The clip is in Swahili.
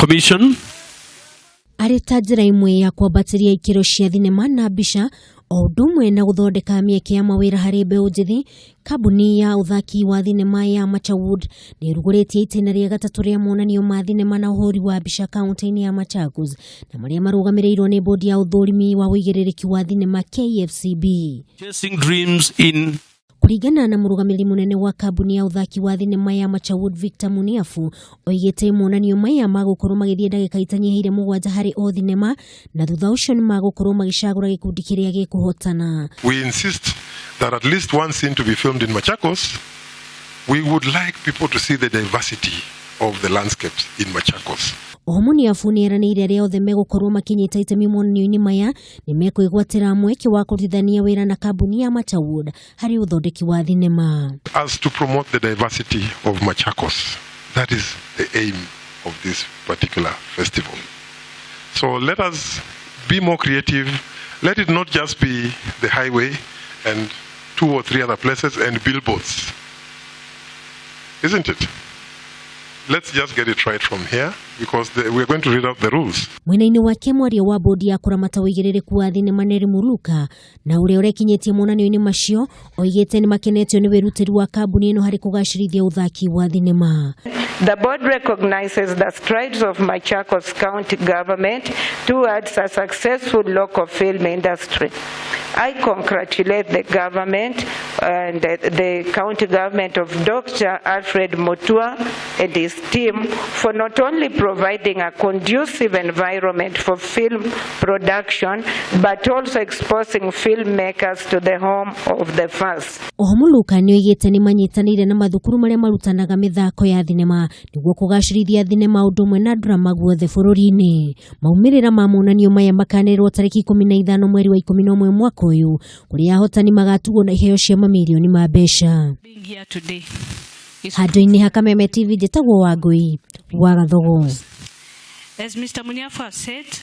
Commission arita njira imwe ya kwambatiria ikiro cia thinema na mbica oundu umwe na guthondeka mieke ya mawira hari mbeu njithi. Kambuni ya athaki wa thinema ya Machawood niruguritie itĩĩna rĩa gatatu rĩa monanio ma thinema na uhuri wa mbica kaunti-ini ya Machakos na maria marugamirĩirwo ni bondi ya uthurimi wa uigĩrĩrĩki wa thinema KFCB. Chasing dreams in Kuringana na murugamiriri munene wa kambuni ya athaki wa thinema ya Machawood Victor Muniafu, oigite monanio maya magukorwo magithie ndagika itanyihire 7 hari o thinema na thutha ucio ni magukorwo magicagura gikundi kiria gikuhotana. We insist that at least one scene to be filmed in Machakos. We would like people to see the diversity of the landscapes in Machakos. Muniafu ni eranĩire arĩa othe megukorwo makinyita itemi monanio-inĩ maya ni mekwĩgwatĩra mweke wa kũrutithania wĩra na kambuni ya Machawood hari uthondeki wa thinema. As to promote the diversity of Machakos, that is the aim of this particular festival. So let us be more creative. Let it not just be the highway and 2 or 3 other places and billboards. Isn't it? Let's just get it right from here because we're going to read out the rules. Mwena-inĩ wake mwaria wa bondi ya kuramata uigĩrĩrĩku wa thinema Muruga na ũrĩa ũrekinyĩtie monanio-inĩ macio oigite ni makenetio ni wĩrutĩri wa kambuni ĩno hari kugacirithia uthaki wa thinema. The board recognizes the strides of Machakos County government towards a successful local film industry. I congratulate the government and the county government of Dr. Alfred Mutua and his team for not only providing a conducive environment for film production but also exposing filmmakers to the home of the first. Muruga ni oigite ni manyitanĩire na mathukuru maria marutanaga mĩthako ya thinema niguo kugacirithia thinema ũndũ ũmwe na drama guothe bũrũri-inĩ. Maumĩrĩra ma monanio maya makanĩrĩrwo tarĩki 15 mweri wa 11 mwaka uyu kuria ahotani magatuo na iheo cia mamilioni ma mbeca. Handũ-inĩ ha Kameme TV njĩtagwo Wangui wa Gathogo. As Mr. Muniafu has said,